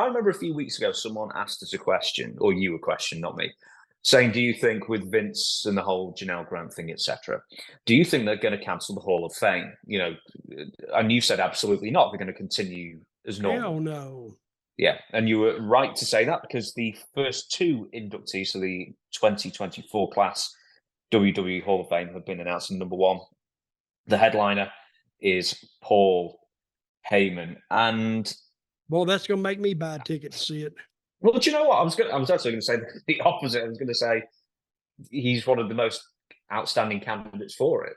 I remember a few weeks ago, someone asked us a question, or you a question, not me, saying, do you think with Vince and the whole Janelle Grant thing, etc., do you think they're going to cancel the Hall of Fame? You know, and you said absolutely not. They're going to continue as normal. Hell no. Yeah, and you were right to say that because the first two inductees, so the 2024 class WWE Hall of Fame, have been announced. And number one, the headliner is Paul Heyman. And Well, that's going to make me buy a ticket to see it. well, do you know what? I was actually going to say the opposite. I was going to say he's one of the most outstanding candidates for it.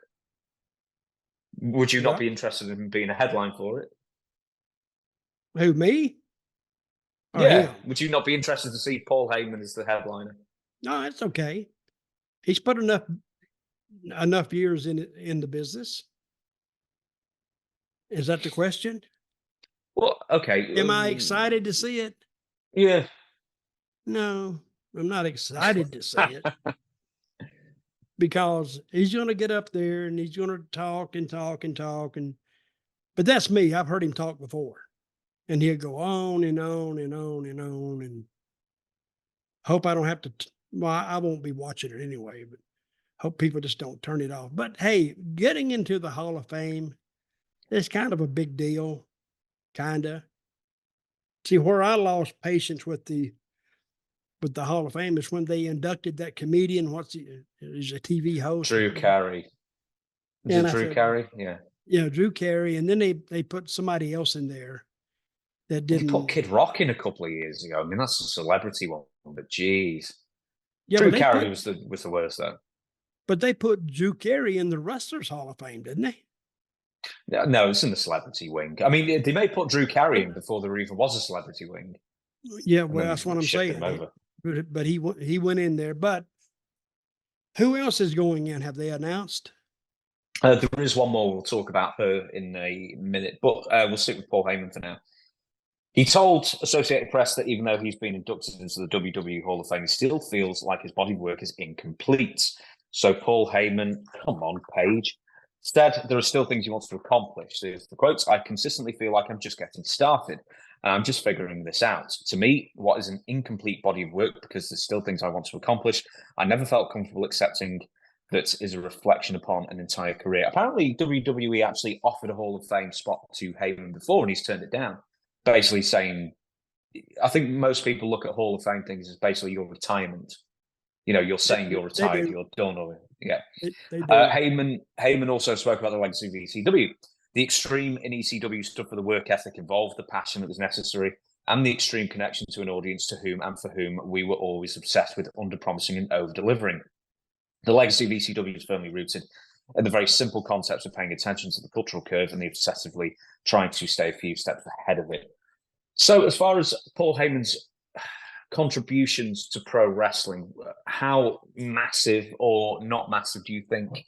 Would you not be interested in being a headline for it? Who, me? Or yeah. him? Would you not be interested to see Paul Heyman as the headliner? No, it's okay. He's put enough years in the business. Is that the question? Well, okay. Am I excited to see it? Yeah. No, I'm not excited to see it. Because he's going to get up there and he's going to talk and talk and talk. But that's me. I've heard him talk before. And he'll go on and on and on and on. And hope I don't have to, well, I won't be watching it anyway, but hope people just don't turn it off. But hey, getting into the Hall of Fame is kind of a big deal. Kind of. See, where I lost patience with the Hall of Fame is when they inducted that comedian. He's a TV host. Drew Carey. Is it Drew Carey? Yeah. Yeah, Drew Carey. And then they put somebody else in there that didn't. They put Kid Rock in a couple of years ago. I mean, that's a celebrity one, but geez. Yeah, Drew Carey was the worst though. But they put Drew Carey in the Wrestlers Hall of Fame, didn't they? No, it's in the celebrity wing. I mean, they may put Drew Carey in before there even was a celebrity wing. Yeah, well, that's what I'm saying. But he went in there. But who else is going in? Have they announced? There is one more. We'll talk about her in a minute, but we'll stick with Paul Heyman for now. He told Associated Press that even though he's been inducted into the WWE Hall of Fame, he still feels like his body of work is incomplete. So Paul Heyman, come on, Paige, said there are still things he wants to accomplish. There's the quotes, I consistently feel like I'm just getting started. And I'm just figuring this out. To me, what is an incomplete body of work, because there's still things I want to accomplish. I never felt comfortable accepting that is a reflection upon an entire career. Apparently, WWE actually offered a Hall of Fame spot to Heyman before, and he's turned it down. Basically saying, I think most people look at Hall of Fame things as basically your retirement. You know, you're saying you're retired, you're done, or yeah. Heyman also spoke about the legacy of ECW. The extreme in ECW stood for the work ethic involved, the passion that was necessary, and the extreme connection to an audience to whom and for whom we were always obsessed with under-promising and over-delivering. The legacy of ECW is firmly rooted in the very simple concepts of paying attention to the cultural curve and the obsessively trying to stay a few steps ahead of it. So as far as Paul Heyman's contributions to pro wrestling, how massive or not massive do you think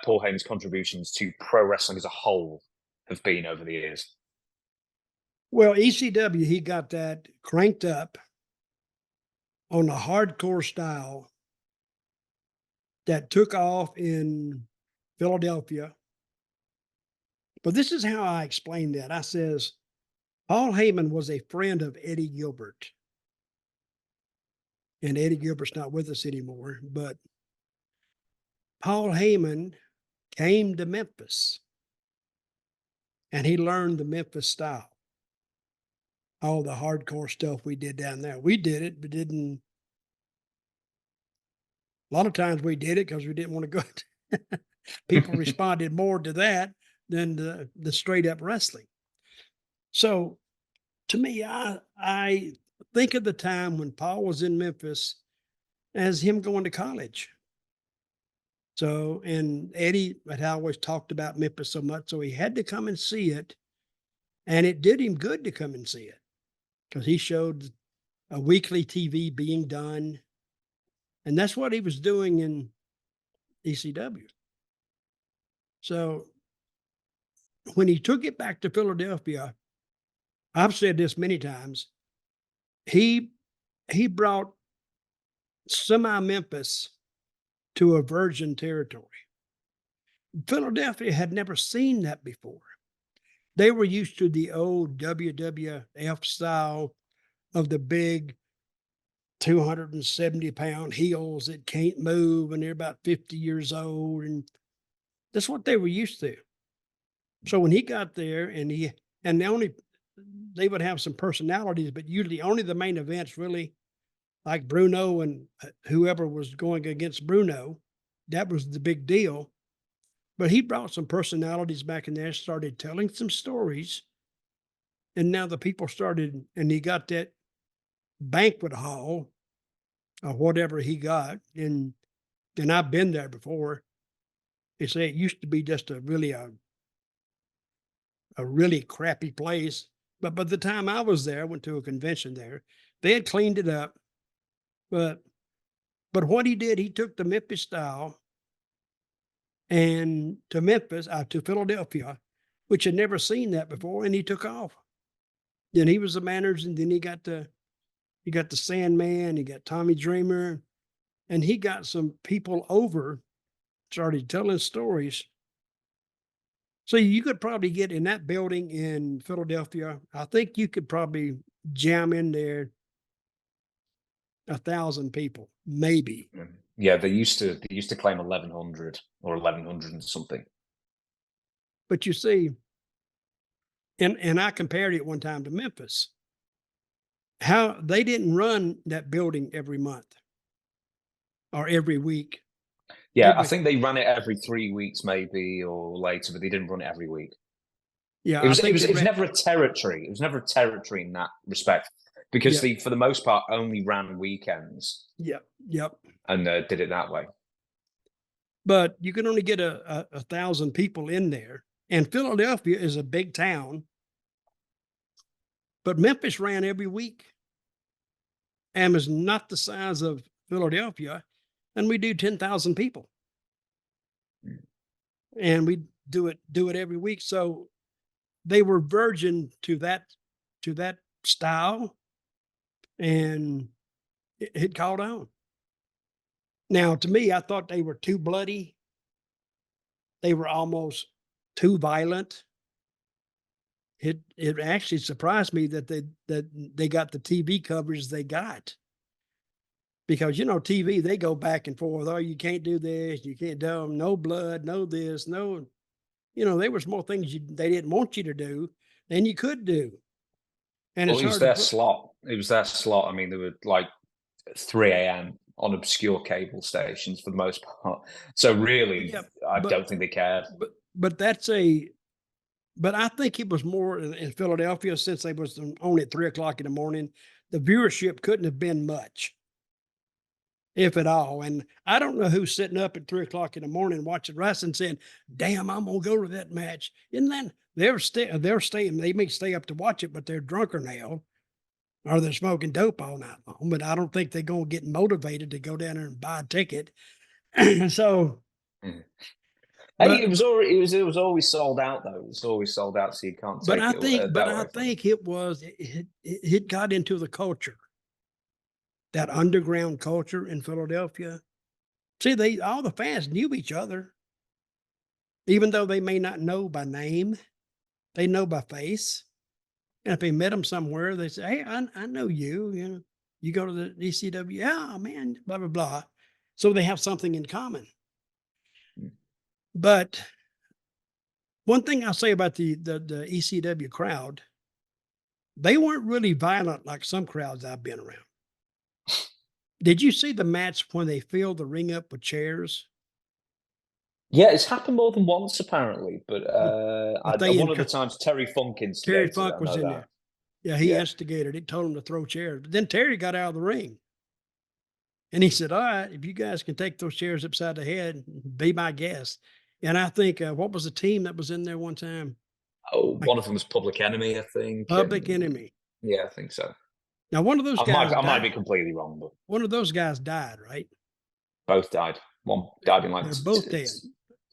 Paul Heyman's contributions to pro wrestling as a whole have been over the years? Well, ECW, he got that cranked up on a hardcore style that took off in Philadelphia. But this is how I explained that. I says, Paul Heyman was a friend of Eddie Gilbert. And Eddie Gilbert's not with us anymore, but Paul Heyman came to Memphis and he learned the Memphis style. All the hardcore stuff we did down there. We did it, but didn't. A lot of times we did it because we didn't want to go. People responded more to that than the straight up wrestling. So to me, I think of the time when Paul was in Memphis as him going to college. So, and Eddie had always talked about Memphis so much, so he had to come and see it. And it did him good to come and see it because he showed a weekly TV being done. And that's what he was doing in ECW. So when he took it back to Philadelphia, I've said this many times, he brought semi-Memphis to a virgin territory. Philadelphia had never seen that before. They were used to the old WWF style of the big 270-pound heels that can't move and they're about 50 years old. And that's what they were used to. So when he got there and they would have some personalities, but usually only the main events really, like Bruno and whoever was going against Bruno, that was the big deal. But he brought some personalities back in there, started telling some stories. And now the people started, and he got that banquet hall or whatever he got. And I've been there before. They say it used to be just a really crappy place. But by the time I was there, I went to a convention there, they had cleaned it up. But what he did, he took the Memphis style and to Philadelphia, which had never seen that before, and he took off. Then he was the manager, and then he got the Sandman, he got Tommy Dreamer, and he got some people over, started telling stories. So you could probably get in that building in Philadelphia. I think you could probably jam in there 1,000 people, maybe. Yeah, they used to claim 1,100 or 1,100 and something. But you see, and I compared it one time to Memphis. How they didn't run that building every month or every week. Yeah, I think they ran it every 3 weeks, maybe, or later, but they didn't run it every week. Yeah, it was never a territory. It was never a territory in that respect because they, for the most part, only ran weekends. Yep. And did it that way. But you can only get 1,000 people in there, and Philadelphia is a big town. But Memphis ran every week, and was not the size of Philadelphia, and we do 10,000 people, and we do it every week. So they were virgin to that style, and it caught on. Now, to me, I thought they were too bloody. They were almost too violent. It actually surprised me that they got the TV coverage they got. Because, TV, they go back and forth. Oh, you can't do this. You can't do no blood, no this, no. There was more things they didn't want you to do than you could do. And well, it was their slot. It was their slot. I mean, they were like 3 a.m. on obscure cable stations for the most part. So really, I don't think they cared. But I think it was more in Philadelphia, since they was on at 3 o'clock in the morning. The viewership couldn't have been much, if at all. And I don't know who's sitting up at 3 o'clock in the morning watching wrestling saying, damn, I'm going to go to that match. And then they're staying, they may stay up to watch it, but they're drunker now, or they're smoking dope all night long. But I don't think they're going to get motivated to go down there and buy a ticket. So. Hey, it was always sold out though. It was always sold out, so you can't take it. But I think it got into the culture, that underground culture in Philadelphia. See, all the fans knew each other, even though they may not know by name, they know by face. And if they met them somewhere, they say, "Hey, I know you. You go to the ECW, yeah, man, blah blah blah." So they have something in common. But one thing I'll say about the ECW crowd, they weren't really violent like some crowds I've been around. Did you see the match when they filled the ring up with chairs? Yeah, it's happened more than once apparently, but one of the times Terry Funk instigated. Terry Funk was in there. Yeah, he instigated it, told him to throw chairs. But then Terry got out of the ring. And he said, all right, if you guys can take those chairs upside the head, be my guest. And I think, what was the team that was in there one time? Oh, one of them was Public Enemy, I think. Public Enemy. Yeah, I think so. Now, one of those guys I might be completely wrong, but one of those guys died, right? Both died. One died in They're both dead.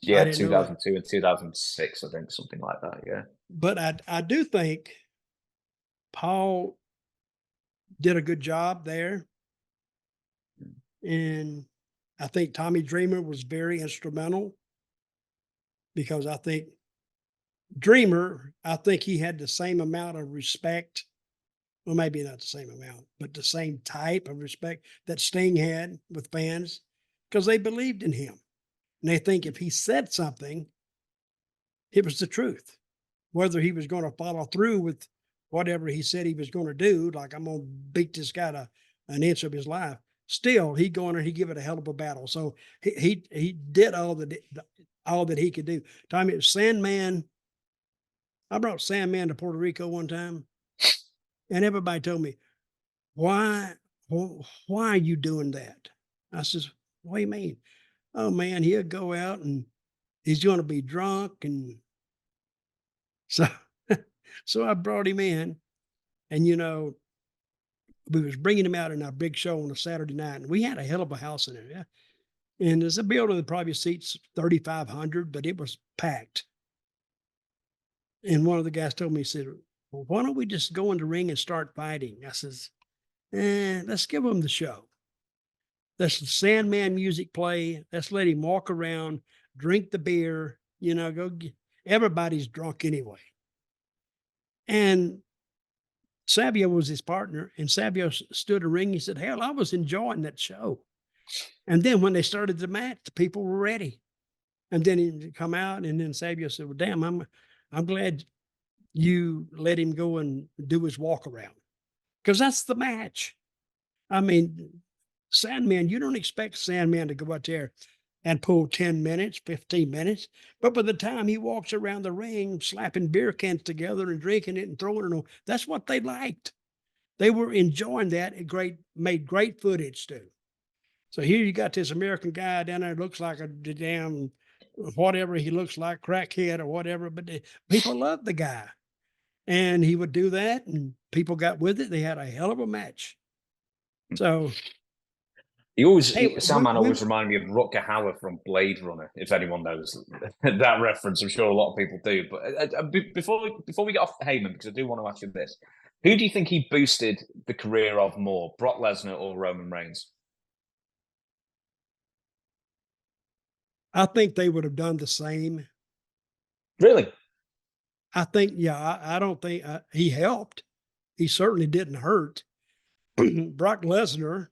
Yeah, 2002 and 2006, I think, something like that. Yeah. But I do think Paul did a good job there. And I think Tommy Dreamer was very instrumental, because I think he had the same amount of respect well, maybe not the same amount, but the same type of respect that Sting had with fans because they believed in him. And they think if he said something, it was the truth. Whether he was going to follow through with whatever he said he was going to do, like I'm going to beat this guy to an inch of his life, still he go in there, he give it a hell of a battle. So he did all that he could do. Tommy Sandman, I brought Sandman to Puerto Rico one time, and everybody told me, why are you doing that? I says, what do you mean? Oh man, he'll go out and he's going to be drunk. And so, so I brought him in, and, we was bringing him out in our big show on a Saturday night, and we had a hell of a house in there. Yeah. And there's a building that probably seats 3,500, but it was packed. And one of the guys told me, he said, well, why don't we just go in the ring and start fighting? I says, let's give him the show. Let's the Sandman music play. Let's let him walk around, drink the beer, everybody's drunk anyway. And Savio was his partner, and Savio stood in the ring. He said, hell, I was enjoying that show. And then when they started the match, the people were ready. And then he come out, and then Savio said, well, damn, I'm glad you let him go and do his walk around. Because that's the match. I mean, Sandman, you don't expect Sandman to go out there and pull 10 minutes, 15 minutes. But by the time he walks around the ring, slapping beer cans together and drinking it and throwing it on, that's what they liked. They were enjoying that. It made great footage too. So here you got this American guy down there, looks like a damn whatever he looks like, crackhead or whatever, but people loved the guy. And he would do that, and people got with it. They had a hell of a match. So Sandman always reminded me of Rutger Hauer from Blade Runner, if anyone knows that reference. I'm sure a lot of people do. But before we get off Heyman, because I do want to ask you this, who do you think he boosted the career of more, Brock Lesnar or Roman Reigns? I think they would have done the same. Really? I think, yeah, I don't think he helped. He certainly didn't hurt. Brock Lesnar,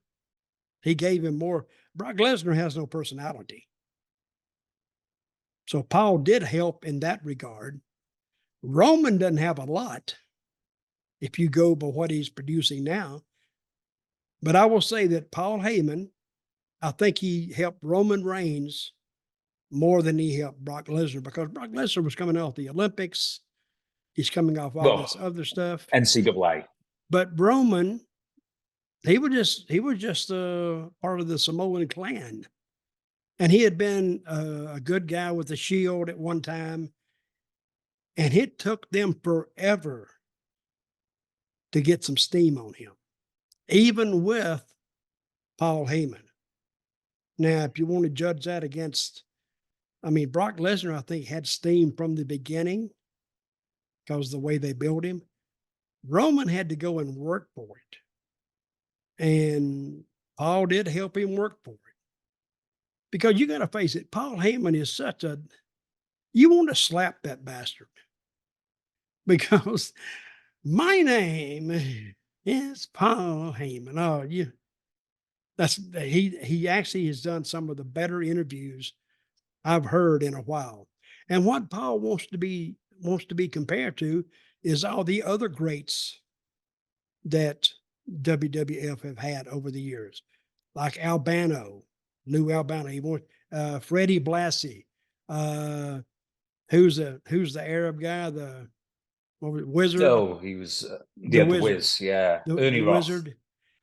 he gave him more. Brock Lesnar has no personality. So Paul did help in that regard. Roman doesn't have a lot if you go by what he's producing now. But I will say that Paul Heyman, I think he helped Roman Reigns more than he helped Brock Lesnar, because Brock Lesnar was coming off the Olympics. He's coming off all this other stuff. NCAA. But Roman, he was just part of the Samoan clan. And he had been a good guy with the Shield at one time. And it took them forever to get some steam on him, even with Paul Heyman. Now, if you want to judge that against, Brock Lesnar, I think, had steam from the beginning because of the way they built him. Roman had to go and work for it. And Paul did help him work for it. Because you got to face it, Paul Heyman is you want to slap that bastard. Because my name is Paul Heyman. Oh, he actually has done some of the better interviews I've heard in a while. And what Paul wants to be compared to is all the other greats that WWF have had over the years, like Lou Albano. He wants Freddie Blassie, who's the Arab guy, the wizard. Oh, he was the Wiz, yeah, Ernie the Roth. Wizard.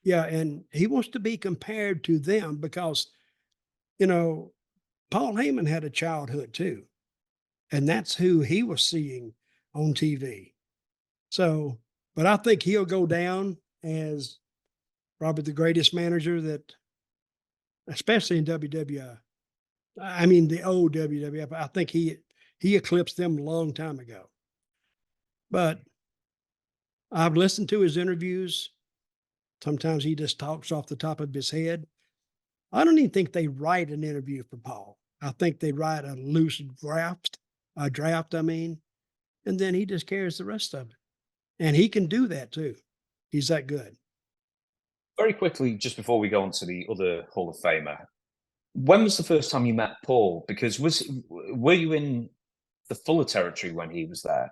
Yeah, and he wants to be compared to them because, Paul Heyman had a childhood too. And that's who he was seeing on TV. So, but I think he'll go down as probably the greatest manager that, especially in WWF. The old WWF. I think he eclipsed them a long time ago. But I've listened to his interviews. Sometimes he just talks off the top of his head. I don't even think they write an interview for Paul. I think they write a loose draft, and then he just carries the rest of it. And he can do that too. He's that good. Very quickly, just before we go on to the other Hall of Famer, when was the first time you met Paul? Because were you in the Fuller territory when he was there?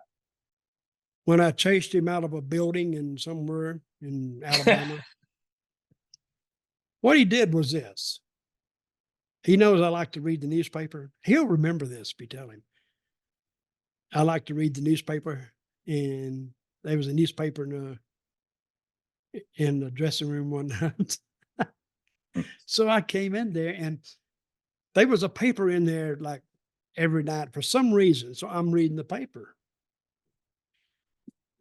When I chased him out of a building in somewhere in Alabama, what he did was this. He knows I like to read the newspaper. He'll remember this if you tell him. I like to read the newspaper, and there was a newspaper in the dressing room one night. So I came in there, and there was a paper in there like every night for some reason. So I'm reading the paper.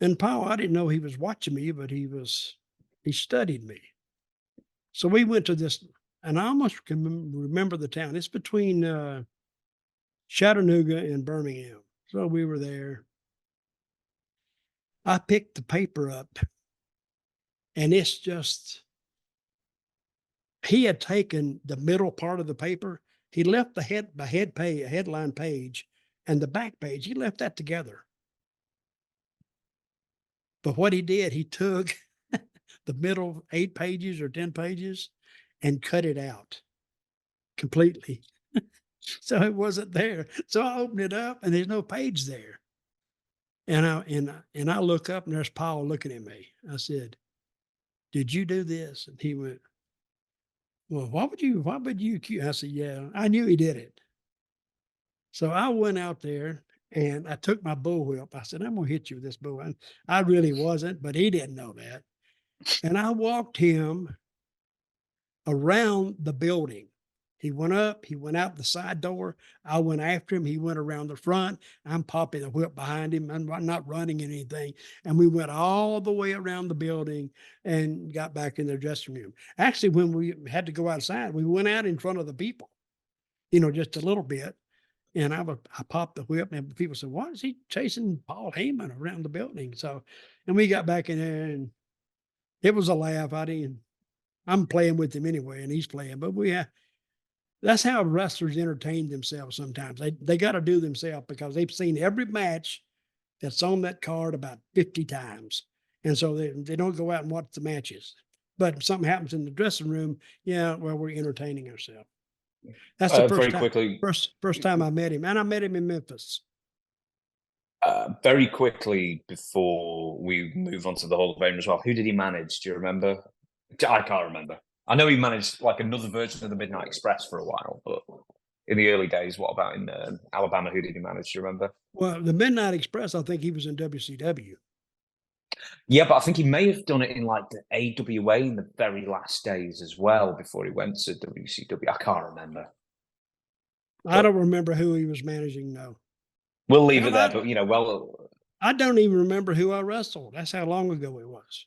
And Paul, I didn't know he was watching me, but he studied me. So we went to this, and I almost can remember the town. It's between Chattanooga and Birmingham. So we were there. I picked the paper up, and it's just, he had taken the middle part of the paper. He left the headline page and the back page. He left that together. But what he did, he took the middle 8 pages or 10 pages and cut it out completely. So it wasn't there. So I opened it up, and there's no page there. And I look up, and there's Paul looking at me. I said, "Did you do this?" And he went, "Well, why would you accuse?" I said, "Yeah, I knew he did it." So I went out there, and I took my bullwhip. I said, "I'm gonna hit you with this bull." And I really wasn't, but he didn't know that. And I walked him around the building. He went up, he went out the side door. I went after him. He went around the front. I'm popping the whip behind him. I'm not running anything. And we went all the way around the building and got back in the dressing room. Actually, when we had to go outside, we went out in front of the people, just a little bit. And I popped the whip, and people said, "Why is he chasing Paul Heyman around the building?" So, and we got back in there, and it was a laugh. I'm playing with him anyway, and he's playing, but that's how wrestlers entertain themselves sometimes. They got to do themselves because they've seen every match that's on that card about 50 times. And so they don't go out and watch the matches. But if something happens in the dressing room, we're entertaining ourselves. That's the Very quickly, first time I met him. And I met him in Memphis. very quickly before we move on to the Hall of Fame as well, who did he manage? Do you remember? I can't remember. I know he managed like another version of the Midnight Express for a while, but in the early days, what about in Alabama? Who did he manage? Do you remember? Well, the Midnight Express, I think he was in WCW. Yeah, but I think he may have done it in like the AWA in the very last days as well before he went to WCW. I can't remember. I don't remember who he was managing, no. We'll leave it there, but I don't even remember who I wrestled. That's how long ago it was.